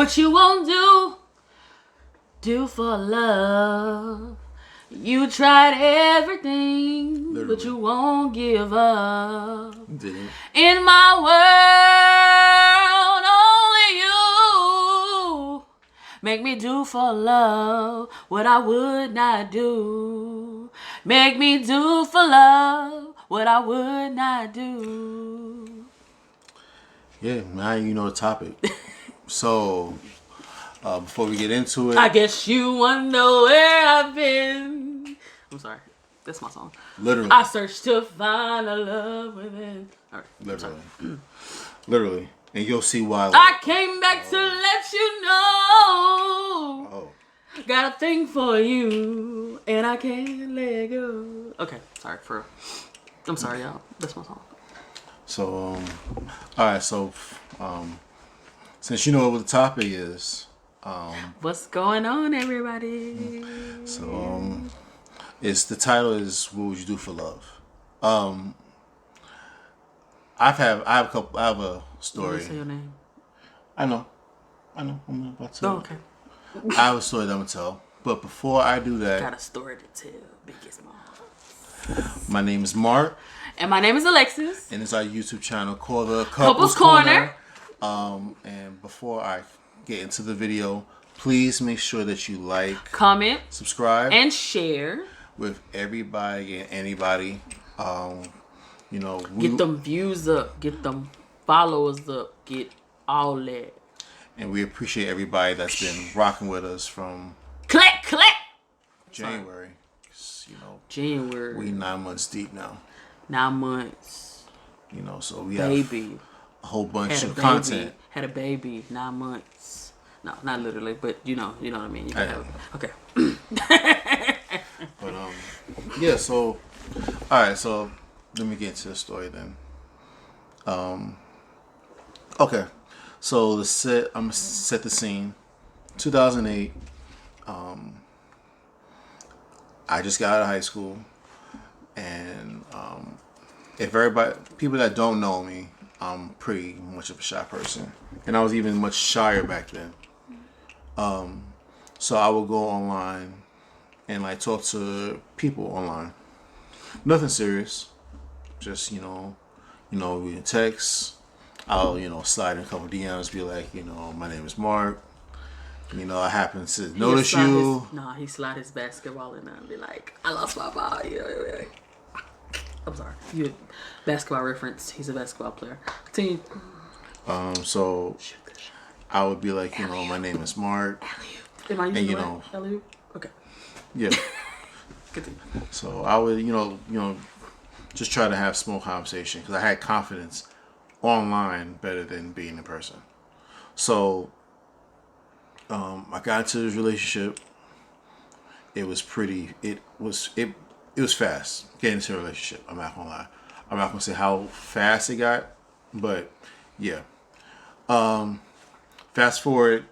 What you won't do for love. You tried everything, Literally. but you won't give up. Didn't. In my world, only you make me do for love what I would not do. Make me do for love what I would not do. Yeah, now you know the topic. So, before we get into it, I guess you wonder where I've been. I'm sorry. That's my song. literally, I searched to find a love within. All right. literally, and you'll see why. I came back to let you know. Oh, Got a thing for you, and I can't let go. Okay, sorry for. I'm sorry, y'all. That's my song. so all right. So, since you know what the topic is, What's going on, everybody? so it's the title is "What Would You Do for Love." I have a story. Say your name. I know. I'm about to. Oh, okay. I have a story that I'm gonna tell, but before I do that, Got a story to tell, biggest mom. my name is Mark. And my name is Alexis. And it's our YouTube channel called the Couples Corner. And before I get into the video, please make sure that you like, Comment, subscribe, and share. with everybody and anybody. Get them views up. Get them followers up. Get all that. And we appreciate everybody that's been rocking with us from Click. January. January. We 9 months deep now. 9 months. So we Baby. have a whole bunch Had a of baby. content. Had a baby. 9 months. No, not literally, but you know what I mean. You I can know. Okay. But yeah. So all right. So let me get into the story then. Okay. So I'm gonna set the scene. 2008. I just got out of high school, and if people that don't know me, I'm pretty much of a shy person, and I was even much shyer back then. So I would go online and like talk to people online. Nothing serious, just we can text. I'll slide in a couple DMs, be like, my name is Mark. I happen to notice you. He slide his basketball in there and be like, I lost my ball. I'm sorry. You basketball reference. He's a basketball player. Continue. So I would be like, my name is Mark. Am I using And Elliot? Okay. Yeah. Continue. So I would, just try to have small conversation because I had confidence online better than being in person. So I got into this relationship. It was fast getting into a relationship. I'm not gonna lie. I'm not gonna say how fast it got, but yeah. Fast forward.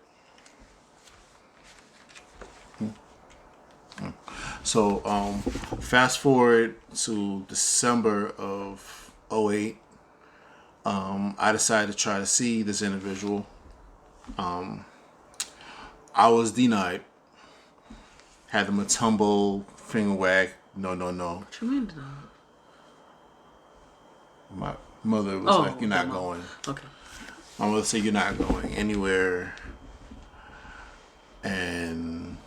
So fast forward to December of 2008. I decided to try to see this individual. I was denied. Had them a tumble, finger wag. No. What you mean denied? My mother was like, "You're not going." Okay. My mother said, "You're not going anywhere," and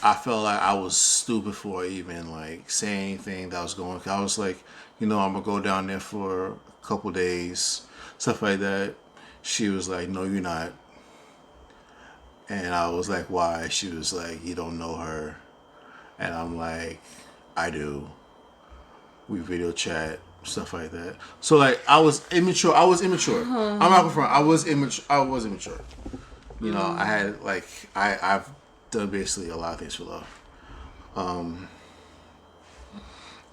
I felt like I was stupid for even like saying anything that was going. I was like, I'm gonna go down there for a couple days, stuff like that. She was like, "No, you're not." And I was like, "Why?" She was like, "You don't know her." And I'm like, "I do. We video chat, stuff like that." So like, I was immature. I'm not gonna front. I was immature. I had like, I've done basically a lot of things for love.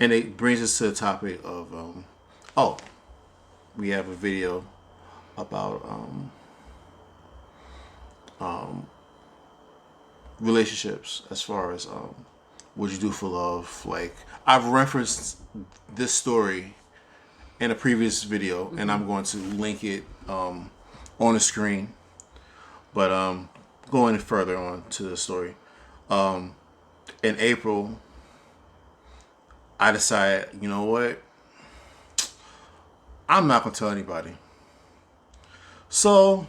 And it brings us to the topic of, we have a video about relationships as far as what you do for love. Like, I've referenced this story in a previous video, and I'm going to link it on the screen. But going further on to the story, in April, I decided, you know what? I'm not gonna tell anybody. So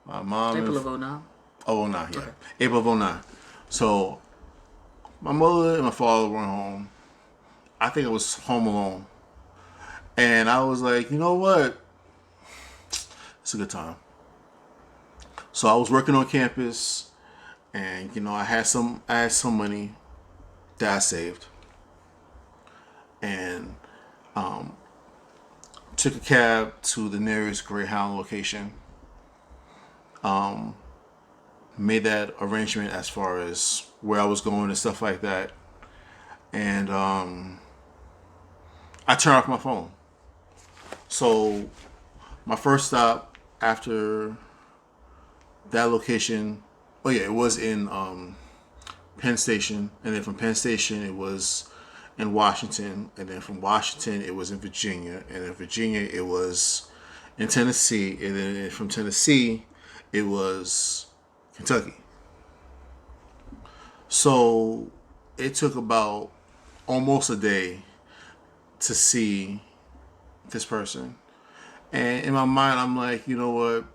my mom April and of 09. oh nine, yeah, Okay. April of '09. So my mother and my father were home. I think I was home alone, and I was like, you know what? It's a good time. So I was working on campus, and I had some money that I saved, and took a cab to the nearest Greyhound location. Made that arrangement as far as where I was going and stuff like that, and I turned off my phone. So my first stop after that location, oh yeah, it was in Penn Station, and then from Penn Station it was in Washington, and then from Washington it was in Virginia, and in Virginia it was in Tennessee, and then from Tennessee it was Kentucky. So it took about almost a day to see this person, and in my mind I'm like, you know what?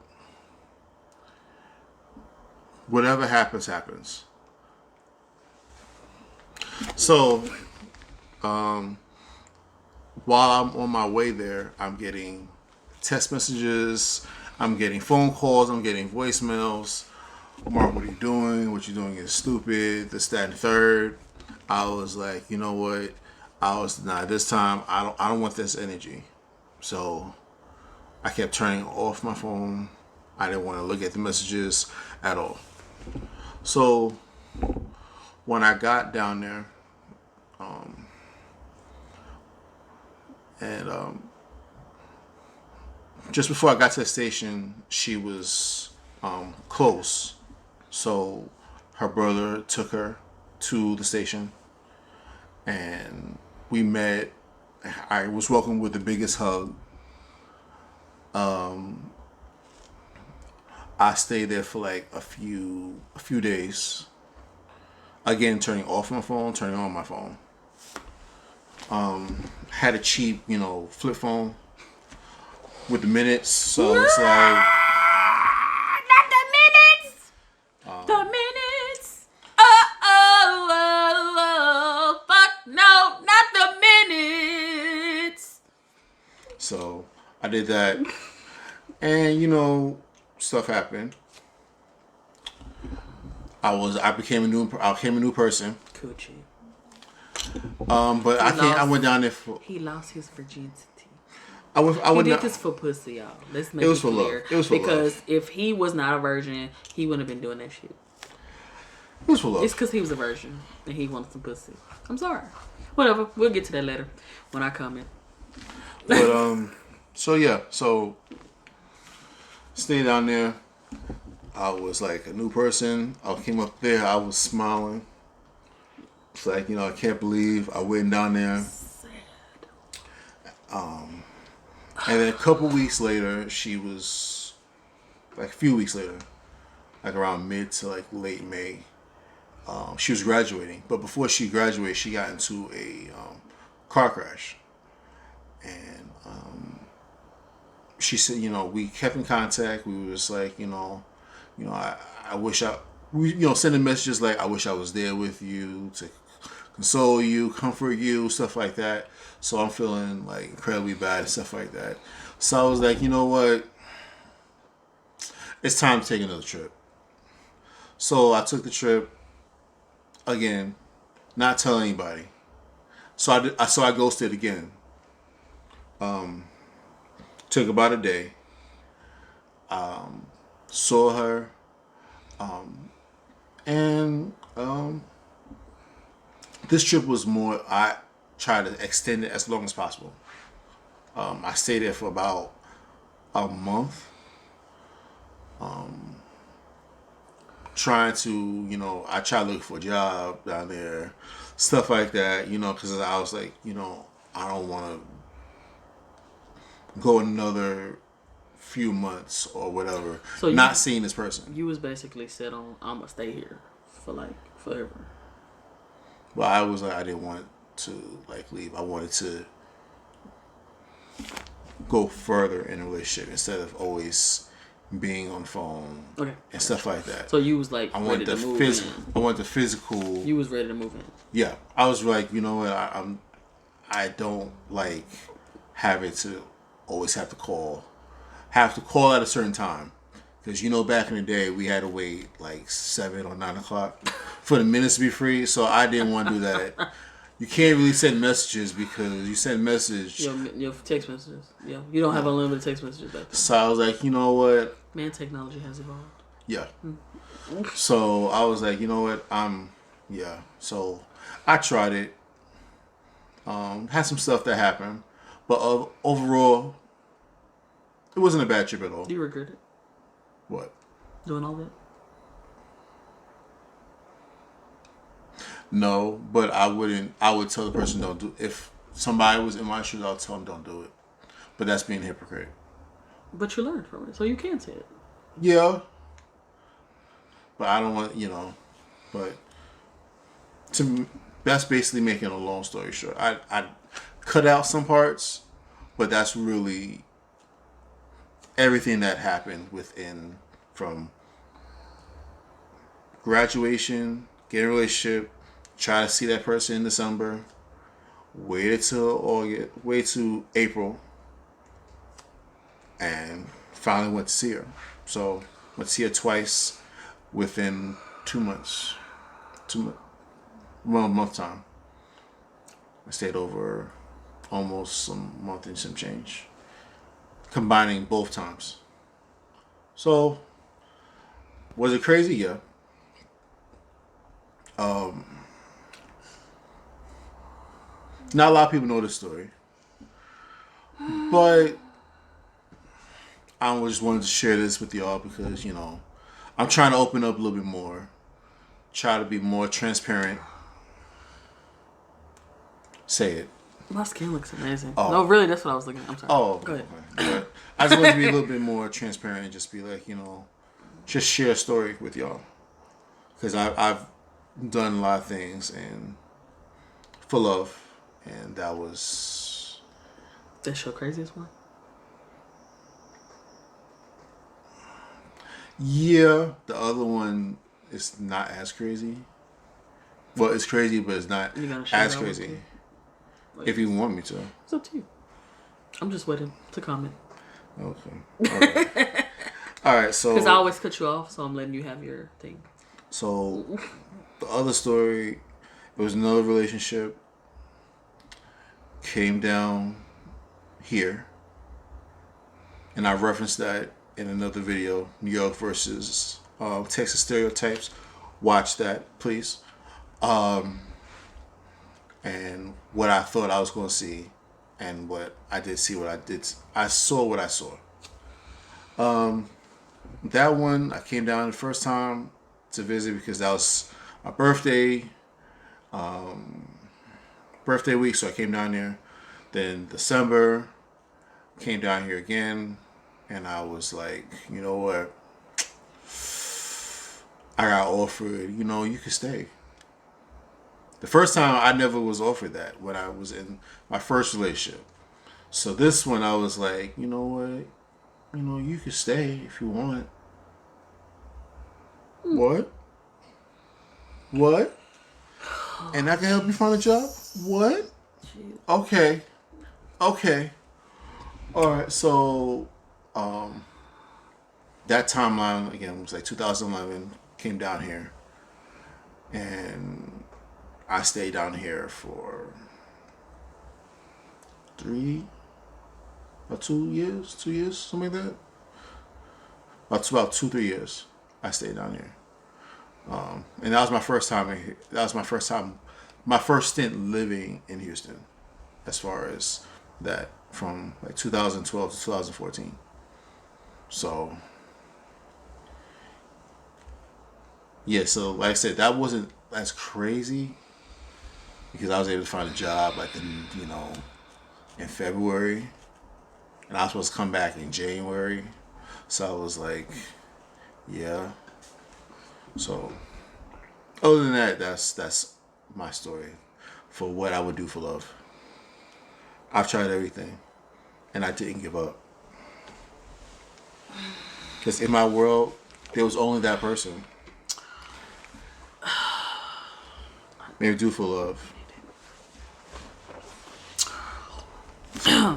Whatever happens, happens. So while I'm on my way there, I'm getting text messages, I'm getting phone calls, I'm getting voicemails. Mark, what are you doing? What you're doing is stupid. This, that, and third. I was like, you know what? This time I don't want this energy. So I kept turning off my phone. I didn't want to look at the messages at all. So when I got down there, and just before I got to the station, she was close. So her brother took her to the station, and we met. I was welcomed with the biggest hug. I stayed there for like a few days. Again, turning off my phone, turning on my phone. Had a cheap, flip phone with the minutes. So it's like, Not the minutes. The minutes. Oh, fuck no, not the minutes. so I did that, and stuff happened. I became I became a new person. Coochie. But I went down there for. He lost his virginity. I He went did down. this for pussy, y'all. Let's make It it, was for love. clear. It was for because love. if he was not a virgin, he wouldn't have been doing that shit. It was for love. It's because he was a virgin and he wanted some pussy. I'm sorry. Whatever. We'll get to that later when I come in. But so yeah, so stayed down there. I was like a new person. I came up there. I was smiling. It's like, I can't believe I went down there. And then a couple weeks later, she was like a few weeks later, like around mid to like late May. She was graduating, but before she graduated, she got into a car crash, and she said, we kept in contact. We were just like, I wish we, sending messages like, I wish I was there with you to console you, comfort you, stuff like that. So I'm feeling like incredibly bad and stuff like that. So I was like, you know what? It's time to take another trip. So I took the trip again, not telling anybody. So I ghosted again. Took about a day. Saw her, and this trip was more. I tried to extend it as long as possible. I stayed there for about a month. Trying to, I tried to look for a job down there, stuff like that, because I was like, I don't want to go another few months or whatever, So you- not seeing this person. You was basically set on, I'm gonna stay here for like forever. But I was like, I didn't want to like leave. I wanted to go further in a relationship instead of always being on the phone Okay. and stuff like that. So you was like I ready wanted to the move physical. in. I wanted the physical. You was ready to move in. Yeah, I was like, you know what? I don't like having to always have to call at a certain time, because back in the day we had to wait like 7 or 9 o'clock for the minutes to be free. So I didn't want to do that. You can't really send messages because you send message. Your text messages. Yeah, you don't have unlimited text messages back then. So I was like, you know what? Man, technology has evolved. Yeah. So I was like, you know what? Yeah. So I tried it. Had some stuff that happened, but overall, it wasn't a bad trip at all. Do you regret it? What? Doing all that? No, but I wouldn't. I would tell the person don't do. If somebody was in my shoes, I'll tell them don't do it. But that's being a hypocrite. But you learned from it, so you can say it. Yeah. But I don't want, but that's basically making a long story short. I cut out some parts, but that's really everything that happened within from graduation, get a relationship, try to see that person in December, waited till August, wait to April, and finally went to see her. So went to see her twice within 2 months. 1 month time. I stayed over almost a month and some change, combining both times. So, was it crazy? Yeah. Not a lot of people know this story, but I just wanted to share this with y'all because I'm trying to open up a little bit more, try to be more transparent. Say it. My skin looks amazing. Oh. No, really, that's what I was looking at. I'm sorry. Oh, Go ahead. okay. But I just want to be a little bit more transparent and just be like, just share a story with y'all. Because I've done a lot of things and for love, and that was... That's your craziest one? Yeah, the other one is not as crazy. Well, it's crazy, but it's not as crazy. If you want me to. It's up to you. I'm just waiting to comment. Okay. All right. All right, so... Because I always cut you off, so I'm letting you have your thing. So, the other story, it was another relationship. Came down here. And I referenced that in another video, New York versus Texas Stereotypes. Watch that, please. And what I thought I was going to see, and what I did see, I saw what I saw. That one, I came down the first time to visit because that was my birthday week, so I came down there. Then December, came down here again, and I was like, you know what? I got offered, you could stay. The first time I never was offered that when I was in my first relationship. So this one I was like, you know what? You could stay if you want. What? And I can help you find a job? What? Okay. Alright, so that timeline again was like 2011, came down here, and I stayed down here for 2 years, something like that. About 2-3 years, I stayed down here, and that was my first time. My first stint living in Houston, as far as that, from like 2012 to 2014. So, yeah. So, like I said, that wasn't as crazy because I was able to find a job in February, and I was supposed to come back in January. So I was like, yeah. So other than that, that's my story for what I would do for love. I've tried everything, and I didn't give up. Because in my world, there was only that person. Maybe do for love.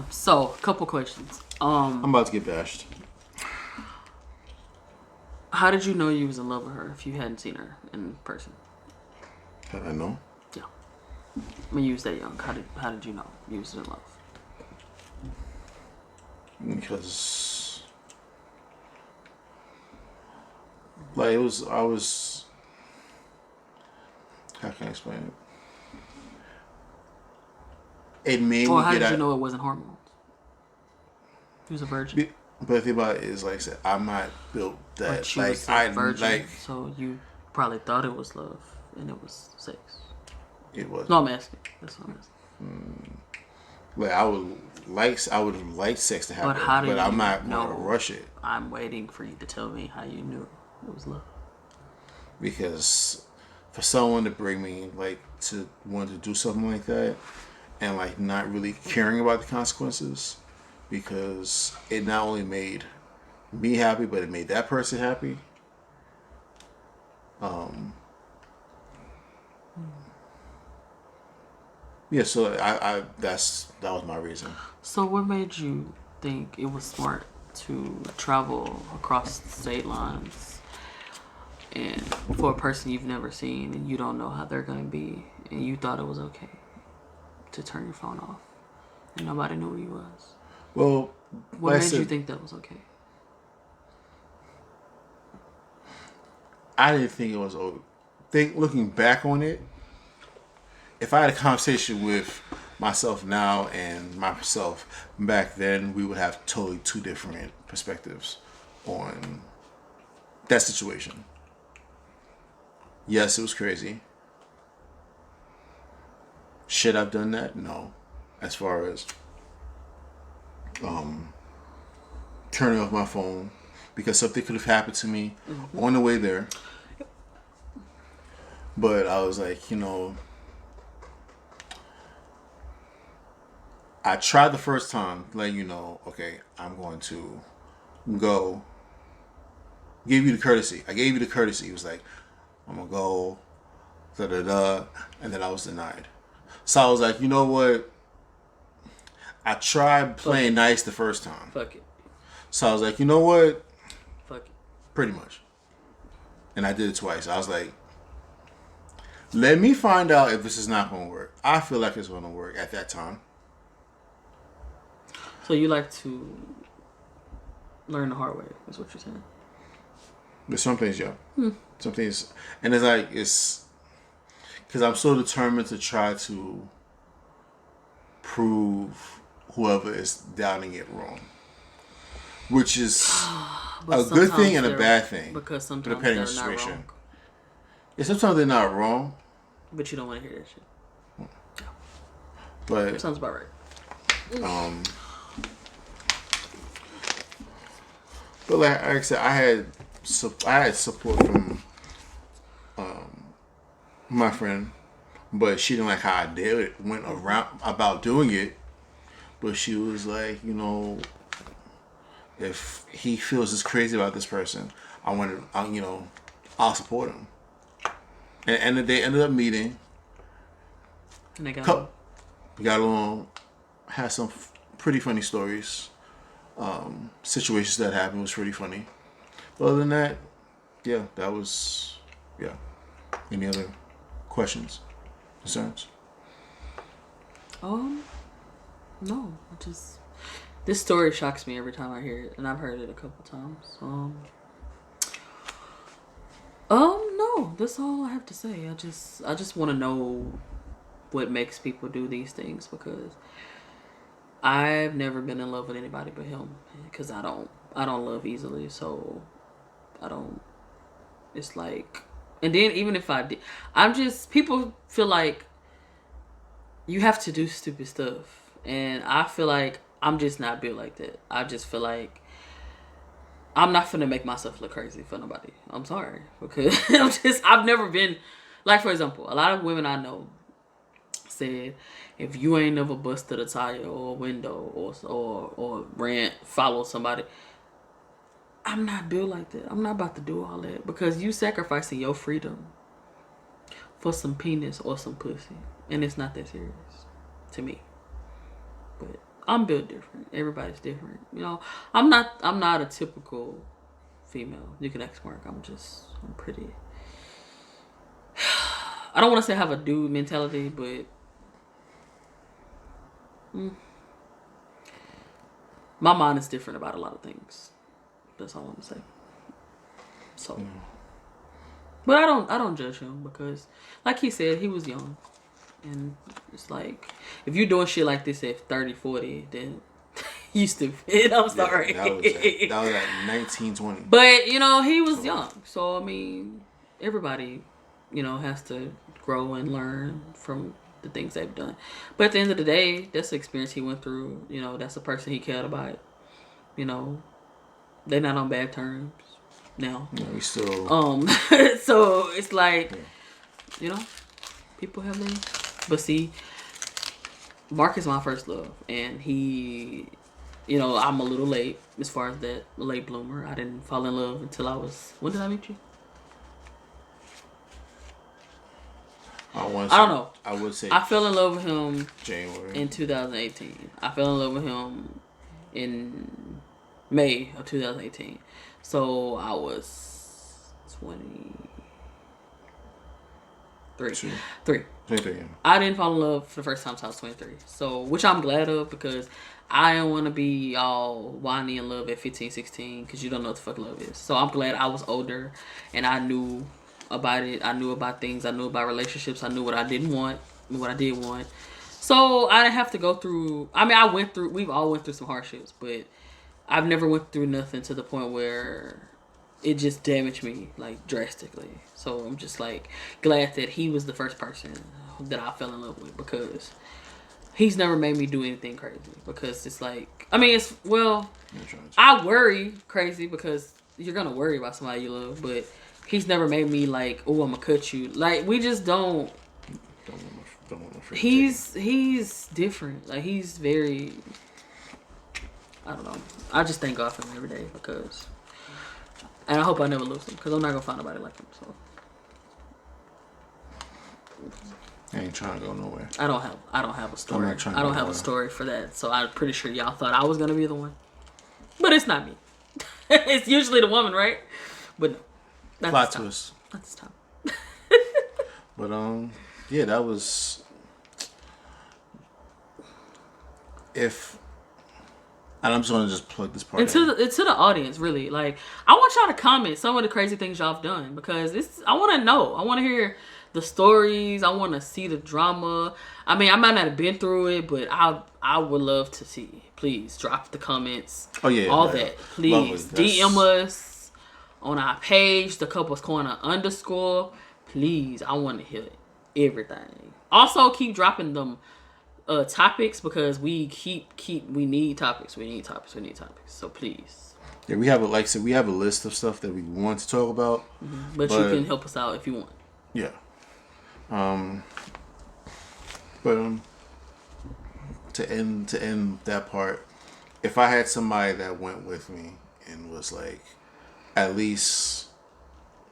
So, a couple questions. I'm about to get bashed. How did you know you was in love with her if you hadn't seen her in person? How did I know? Yeah. When you was that young, how did you know you was in love? Because like I was how can I explain it? It made Or me how get did you out. know it wasn't hormones? He was a virgin. But the thing about it is, like I said, I'm not built that. But she Like was a I virgin, like so you probably thought it was love and it was sex. it was. No, I'm asking. That's what I'm asking. Like I would like sex to happen, But how do but I'm you not know? gonna rush it I'm waiting for you to tell me how you knew it was love. because for someone to bring me like to want to do something like that and like not really caring about the consequences, because it not only made me happy, but it made that person happy. Yeah, so I that was my reason. So what made you think it was smart to travel across state lines and for a person you've never seen and you don't know how they're gonna be and you thought it was okay to turn your phone off and nobody knew who you was? Well, What like I made you said, think that was okay? I didn't think it was over. Looking back on it, if I had a conversation with myself now and myself back then, we would have totally two different perspectives on that situation. Yes, it was crazy. Should I've done that? No. As far as turning off my phone because something could have happened to me on the way there. But I was like, I tried the first time, letting you know, okay, I'm going to go. Give you the courtesy. I gave you the courtesy. It was like, I'm going to go, da da da. And then I was denied. So I was like, you know what? I tried playing nice the first time. Fuck it. So I was like, you know what? Fuck it. Pretty much. And I did it twice. I was like, let me find out if this is not going to work. I feel like it's going to work at that time. So you like to learn the hard way, is what you're saying? But some things, yeah. Some things. And it's because I'm so determined to try to prove whoever is doubting it wrong. Which is But a good thing and a they're- bad thing. Because sometimes depending on they're the not situation. wrong. Yeah, sometimes they're not wrong, But you don't want to hear that shit. but Sounds about right. but like I said, I had support from my friend, but she didn't like how I did it. Went around about doing it, but she was like, if he feels this crazy about this person, I'll support him. And they ended up meeting. And they got We got along, had some pretty funny stories. Situations that happened was pretty funny. But other than that, yeah, that was, yeah. Any other questions, concerns? No. This story shocks me every time I hear it, and I've heard it a couple times. No, that's all I have to say. I just want to know what makes people do these things because I've never been in love with anybody but him because I don't love easily, so I don't. It's like, and then even if I did, people feel like you have to do stupid stuff, and I feel like I'm just not built like that. I just feel like I'm not finna make myself look crazy for nobody. I'm sorry. Because I've never been, like, for example, a lot of women I know said, if you ain't never busted a tire or a window or follow somebody, I'm not built like that. I'm not about to do all that. Because you sacrificing your freedom for some penis or some pussy. And it's not that serious to me. But I'm built different. Everybody's different. You know, I'm not a typical female. You can ask Mark. I'm pretty. I don't want to say I have a dude mentality, but my mind is different about a lot of things. That's all I'm gonna say. So, but I don't judge him because, like he said, he was young, and it's like if you're doing shit like this at 30, 40, then you stupid. I'm sorry. That was at 19, 20. But you know he was young, so I mean, everybody, you know, has to grow and learn from the things they've done. But at the end of the day, that's the experience he went through. You know, that's the person he cared about. You know, they're not on bad terms now. No, we still. So it's like, you know, people have their. But see, Mark is my first love, and he, you know, I'm a little late as far as that, late bloomer. I didn't fall in love until I was. When did I meet you? I don't know. I would say I fell in love with him January in 2018. I fell in love with him in May of 2018. So I was 23. 23. Yeah. I didn't fall in love for the first time until I was 23. So, which I'm glad of because I don't want to be all whiny in love at 15, 16 because you don't know what the fuck love is. So I'm glad I was older and I knew about it. I knew about things. I knew about relationships. I knew what I didn't want and what I did want. So I didn't have to go through. I mean, we've all went through some hardships, but I've never went through nothing to the point where it just damaged me like drastically. So I'm just like glad that he was the first person that I fell in love with because he's never made me do anything crazy. Because it's like, I mean, I worry crazy because you're gonna worry about somebody you love, but he's never made me like, oh, I'm gonna cut you. Like we just don't. He's different. Like he's very. I don't know. I just thank God for him every day because, and I hope I never lose him because I'm not gonna find nobody like him. So I ain't trying to go nowhere. I don't have a story. I don't have a story for that. So I'm pretty sure y'all thought I was gonna be the one, but it's not me. It's usually the woman, right? But no, plot twist. That's tough. But yeah, that was and I'm just gonna plug this part to the audience, really. Like, I want y'all to comment some of the crazy things y'all have done because I want to know. I want to hear the stories. I want to see the drama. I mean, I might not have been through it, but I would love to see. Please drop the comments. Oh yeah, all that. Please DM us on our page, the Couples Corner _. Please, I want to hear everything. Also, keep dropping them topics because we need topics. We need topics. So please. Yeah, we have a list of stuff that we want to talk about. Mm-hmm. But you can help us out if you want. Yeah. To end that part, if I had somebody that went with me and was like, at least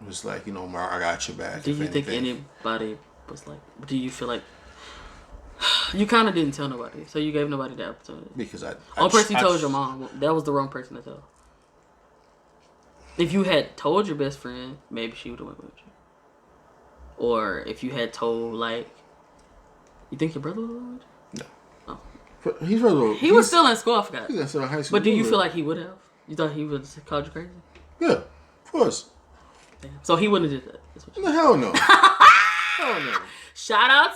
was like, you know, Mark, I got your back. Do you think anybody was like? Do you feel like you kind of didn't tell nobody, so you gave nobody the opportunity? Because only person you told your mom. That was the wrong person to tell. If you had told your best friend, maybe she would have went with you. Or if you had told, like, you think your brother would have went with you? No. Oh. He was still in school, I forgot. He's still in high school. But do you feel like he would have? You thought he would have called you crazy? Yeah, of course. Damn. So he wouldn't have did that. No, hell no. Hell no. Shout out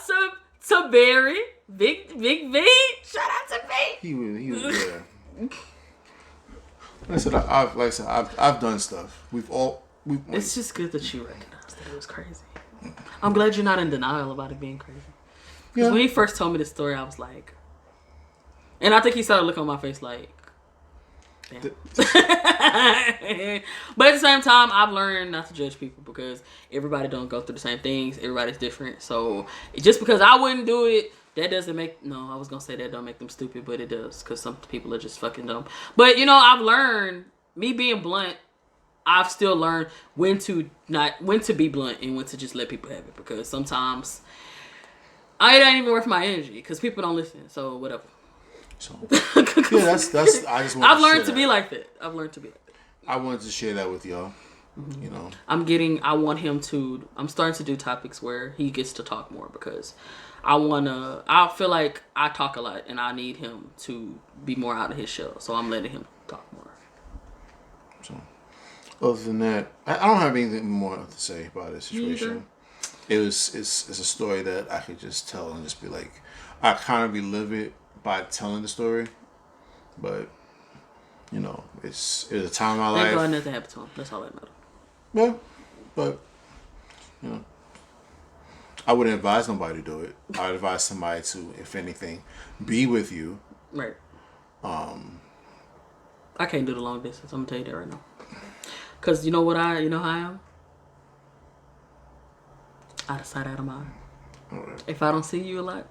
to Barry. Big V. Shout out to V. He was there. I've done stuff. It's just good that you recognize that it was crazy. I'm glad you're not in denial about it being crazy. Because when he first told me the story, I was like, And I think he started looking on my face like, damn. But at the same time, I've learned not to judge people because everybody don't go through the same things. Everybody's different. So just because I wouldn't do it, that doesn't make, no, I was going to say that don't make them stupid, but it does because some people are just fucking dumb. But, you know, I've learned, me being blunt, I've still learned when to be blunt and when to just let people have it because sometimes it ain't even worth my energy because people don't listen. So whatever. So yeah, that's. I just. I've learned to be like that. I've learned to be like that. I wanted to share that with y'all. Mm-hmm. You know, I'm starting to do topics where he gets to talk more because I feel like I talk a lot and I need him to be more out of his shell. So I'm letting him talk more. So, other than that, I don't have anything more to say about this situation. It's a story that I could just tell and just be like, I kind of relive it by telling the story, but you know, it's a time in my life. Thank God nothing happened to him. That's all that matters. Yeah, but you know, I wouldn't advise nobody to do it. I would advise somebody to, if anything, be with you. Right. I can't do the long distance. I'm gonna tell you that right now. Cause you know how I am? Out of sight, out of mind. Right. If I don't see you a lot,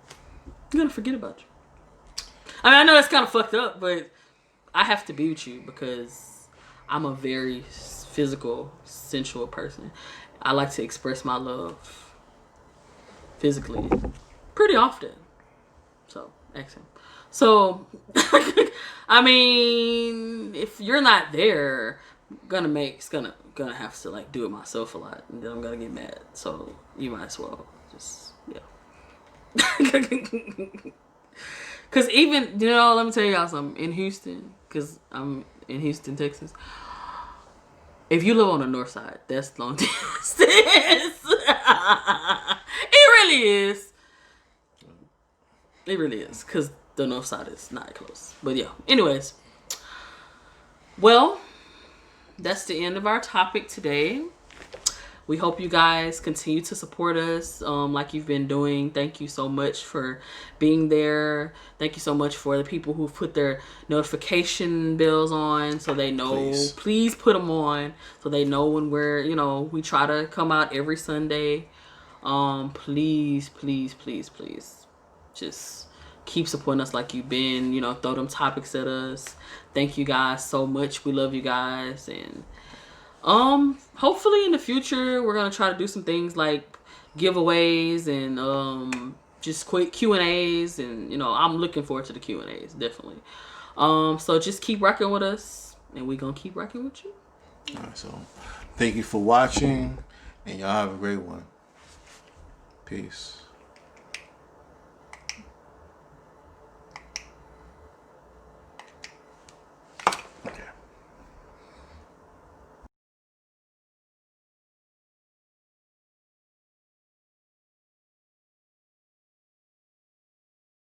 I'm gonna forget about you. I mean, I know that's kind of fucked up, but I have to be with you because I'm a very physical, sensual person. I like to express my love physically pretty often. So, ask him. So, I mean, if you're not there, gonna have to like do it myself a lot, and then I'm gonna get mad. So you might as well just Cause even let me tell y'all something in Houston, cause I'm in Houston, Texas. If you live on the north side, that's long distance. It really is. It really is, cause the north side is not close. But yeah. Anyways, well, that's the end of our topic today. We hope you guys continue to support us like you've been doing. Thank you so much for being there. Thank you so much for the people who've put their notification bells on so they know. Please put them on so they know when we try to come out every Sunday. Please, please, please, please. Just keep supporting us like you've been. Throw them topics at us. Thank you guys so much. We love you guys. And hopefully in the future we're gonna try to do some things like giveaways and just quick Q&As, and I'm looking forward to the Q&As definitely. So just keep rocking with us, and we're gonna keep rocking with you. All right, so thank you for watching, and y'all have a great one. Peace.